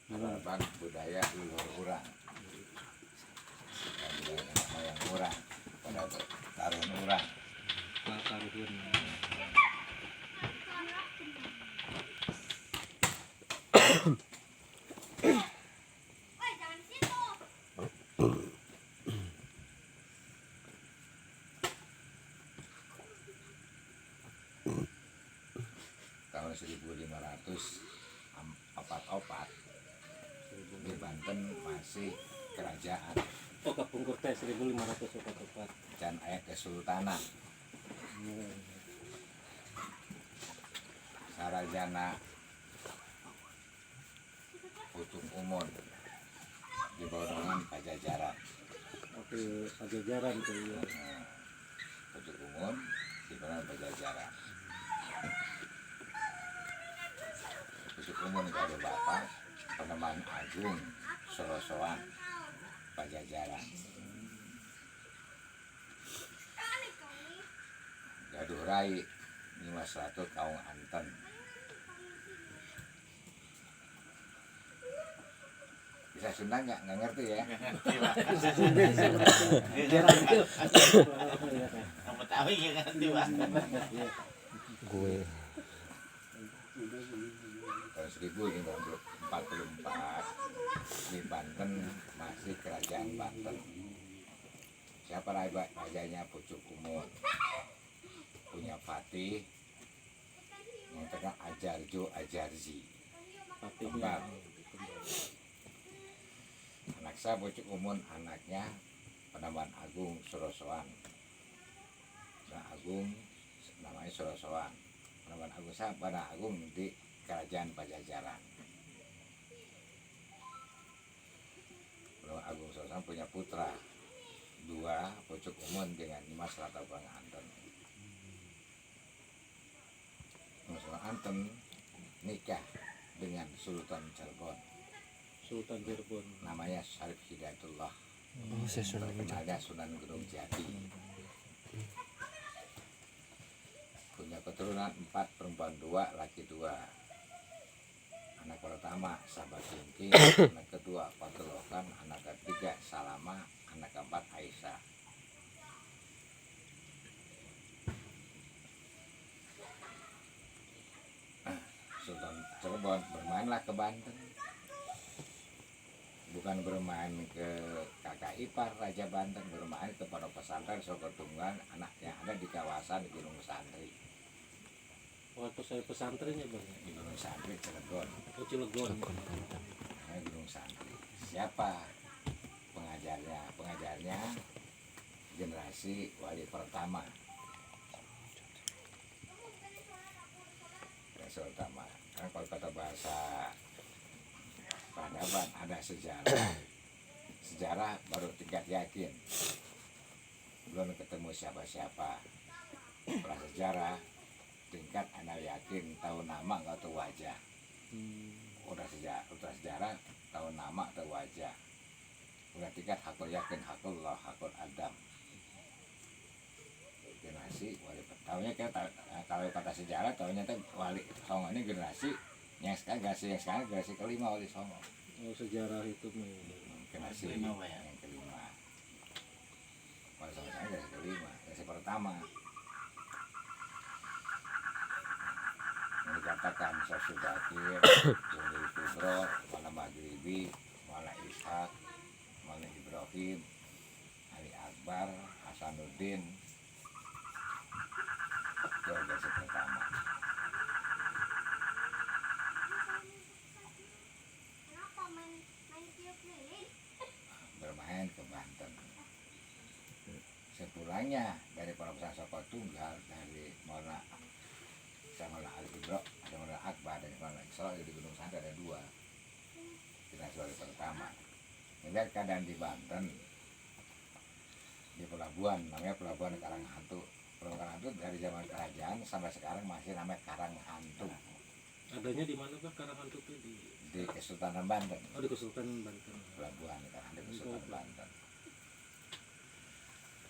harapan budaya leluhur urang dan budaya nenek moyang urang pada taruhan urang. Tahun 1544 di Banten masih kerajaan Oh, kapungkur teh 1544. dan ayat kesultanan. Sarajana Pucung Umon di bawah naungan Pajajaran. Oke, Pajajaran tuh ya. Pucung Umon di bawah naungan Pajajaran. Pucung Umon itu ada bapak Panembahan Agung Sorosoan Pajajaran. Gaduh Rai Nimas Ratu Kaung Anten. Bisa Sunda nggak ngerti ya? Kamu tahu ya ngerti Pak. Gue Tahun 1544 di Banten masih kerajaan Banten. Siapa rajanya? Pucuk Umon. Punya Fatih yang terkenal Ajarjo Ajarzi. Kembar. Anak saya Pucuk Umon, anaknya Panembahan Agung Sorosoan. Nah, Agung namanya Sorosoan. Panembahan Agung saya pada Agung di Kerajaan Pajajaran. Panembahan Agung Sorosoan punya putra dua, Pucuk Umon dengan Nimas Ratu Kaung Anten. Nimas Ratu Anten nikah dengan Sultan Cirebon, Sultan Cirebon. namanya Syarif Hidayatullah. oh saya Sunan Gunung. Terkenalnya Sunan Gunung Jati. Punya keturunan 4, perempuan 2, laki 2. Anak pertama Sabah Kingking, anak kedua Patulokan, anak ketiga Salama, anak keempat Aisyah. Sultan Cirebon bermainlah ke Banten, bukan bermain ke kakak ipar Raja Banten, bermain ke pondok pesantren Soko Tunggal, anaknya ada di kawasan Gunung Santri. Waktu saya pesantrennya Bang. Di Gunung Santri Cilegon, Oh, Cilegon. namanya Gunung Santri. Siapa pengajarnya? Pengajarnya generasi wali pertama. Generasi pertama. Karena kalau kata bahasa peradaban ada sejarah. Sejarah baru tingkat yakin. Belum ketemu siapa-siapa. Prasejarah tingkat anak yakin, tahu nama nggak tahu wajah. Udah sejarah tahu nama tahu wajah. Udah tingkat hakul yakin, hakullah, hakul adam. Generasi wali tahunya kan kalau kata sejarah tahunya kan wali Songo ini generasi yang sekarang generasi kelima wali Songo. Oh, sejarah itu Generasi Kelima, Pak, ya? yang kelima. Wali Songo sekarang generasi kelima, generasi pertama. Yang dikatakan Sosudakir, Jundil Kubro, Malam Maghribi, Malam Ishak, Malam Ibrahim, Ali Akbar, Hasanuddin, itu generasi pertama. Bermain ke Banten. Sepulangnya dari Pondok Pesantren Soko Tunggal, dari Maulana sama Al-Ibro, ada Maulana Akbar, dan Maulana Isra di Gunung Santri ada 2. Generasi wali pertama. Melihat keadaan di Banten, di pelabuhan, namanya Pelabuhan Karanghantu. Pelabuhan Karanghantu dari zaman kerajaan sampai sekarang masih namanya Karanghantu. adanya di mana Pak Karanghantu itu Di Kesultanan Banten. Oh, di Kesultanan Banten. Pelabuhan Karanghantu Kesultanan Banten.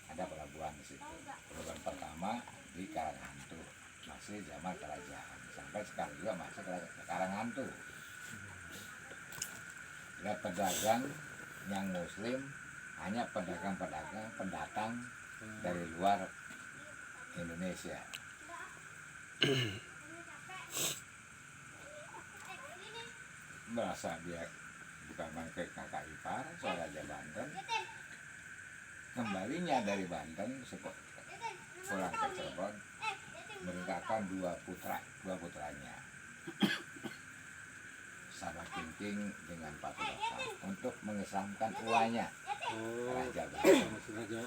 Ada pelabuhan di situ. Pelabuhan pertama di Karanghantu, masih zaman kerajaan. Sampai sekarang juga masih Karanghantu. Dan pedagang yang muslim hanya pedagang-pedagang pendatang dari luar Indonesia. Merasa dia bukan main ke kakak ipar soal Raja Banten. Kembalinya dari Banten pulang ke Cirebon meninggalkan dua putranya sama Kingking dengan Patu Rosa untuk mengesamkan uanya Oh, Raja Banten. sama sengaja.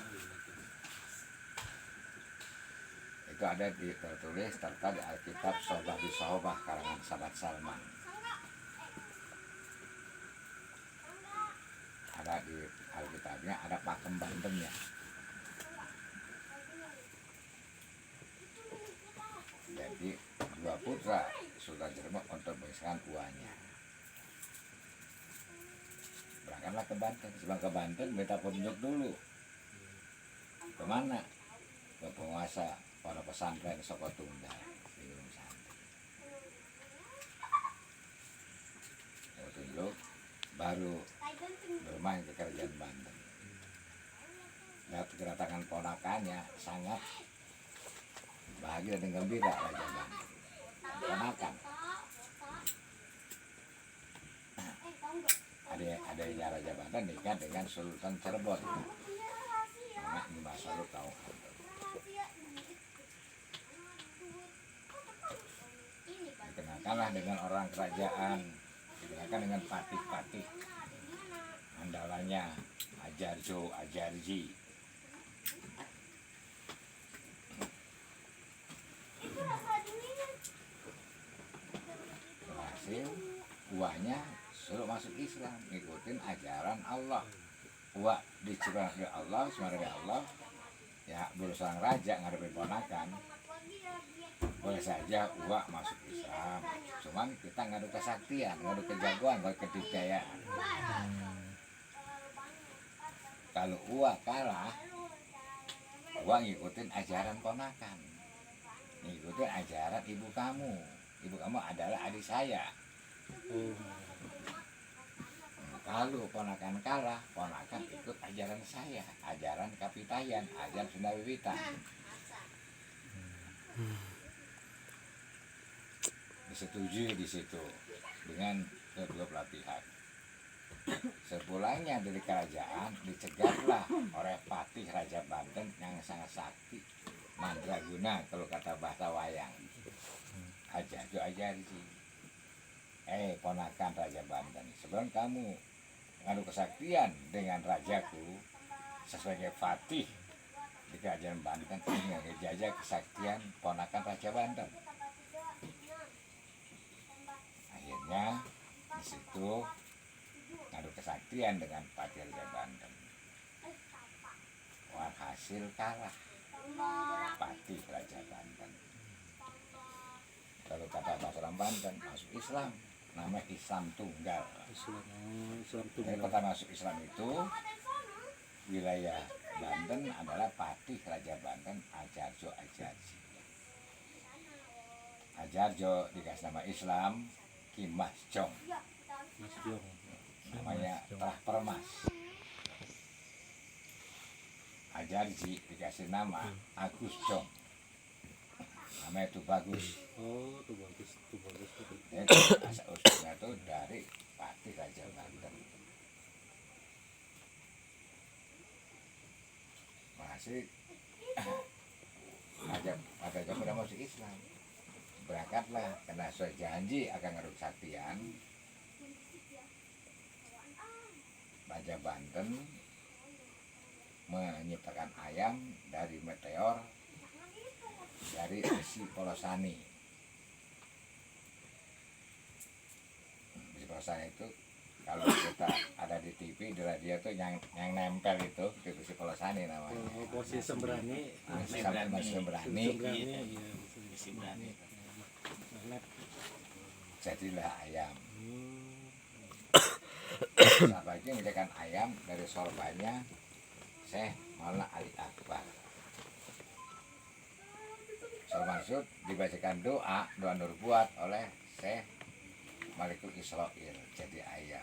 Itu ada tertulis serta di Alkitab Sobah di Sobah karangan sahabat Salman. Ada di Alkitabnya ada pakem Bantennya. Jadi dua putra Sultan Jerman untuk mengisahkan uanya. Berangkatlah ke Banten. Sebelum ke Banten minta petunjuk dulu. Kemana? Ke penguasa para pesantren Soko Tunggal di Gunung Santri. Petunjuk baru bermain ke kerajaan Banten. Lihat kedatangan ponakannya sangat bahagia dan gembira Raja Banten. Ponakan. Adanya Raja Banten nikah dengan Sultan Cirebon. Nama Nimas Saru tahu. Dikenalkanlah dengan orang kerajaan, dikenalkan dengan patih-patih andalanya Ajarjo, Ajarji. Berhasil, uanya suruh masuk Islam, ngikutin ajaran Allah. Uak diciptakan oleh Allah, sebenarnya Allah. Ya, berusaha raja ngadepin ponakan. Boleh saja uak masuk Islam, cuman kita ngadu kesaktian, ngadu kejagoan, ngadu kedikdayaan. Kalau uak kalah, uak ngikutin ajaran ponakan, ngikutin ajaran ibu kamu. Ibu kamu adalah adik saya. Oh, Kalau ponakan kalah, ponakan ikut ajaran saya, ajaran Kapitayan, ajaran Sunda Wiwitan. Disetujui di situ dengan kedua belah pihak. Sepulangnya dari kerajaan dicegatlah oleh Patih Raja Banten yang sangat sakti, mandraguna kalau kata bahasa wayang. Ajarji. Ponakan Raja Banten, sebelum kamu ngadu kesaktian dengan rajaku sebagai Patih di kerajaan Banten, ini ngejajah kesaktian ponakan Raja Banten. Akhirnya di situ ngadu kesaktian dengan Patih Raja Banten. Walhasil kalah Patih Raja Banten. Kalau kata bahasa orang Banten masuk Islam, namanya Islam Tunggal. Islam, Islam Jadi tunggal. pertama masuk Islam itu wilayah Banten adalah Patih Raja Banten Ajarjo Ajarji. Ajarjo dikasih nama Islam Ki Mas Jong, Mas Jong. namanya Telah Permas. Ajarji dikasih nama Agus Jong, namanya itu bagus. Oh, tuh bagus, tuh bagus. Jadi asal usulnya itu dari Patih Raja Banten. Masih Raja udah masuk Islam. Berangkatlah karena sesuai janji akan ngaduk saktian. Raja Banten menyiptakan ayam dari meteor dari besi Polosani. Besi Polosani itu kalau kita ada di TV di radio tuh yang nempel itu besi Polosani namanya. Oh, posisi sembrani. Masih berani. Sembrani, iya. Isi berani. Magnet. Jadilah ayam. Hmm. Sampai itu menjadikan ayam dari sorbannya Syekh Maulana Ali Akbar. Soal maksud dibacakan doa nur buat oleh Syekh Malikul Israil jadi ayam.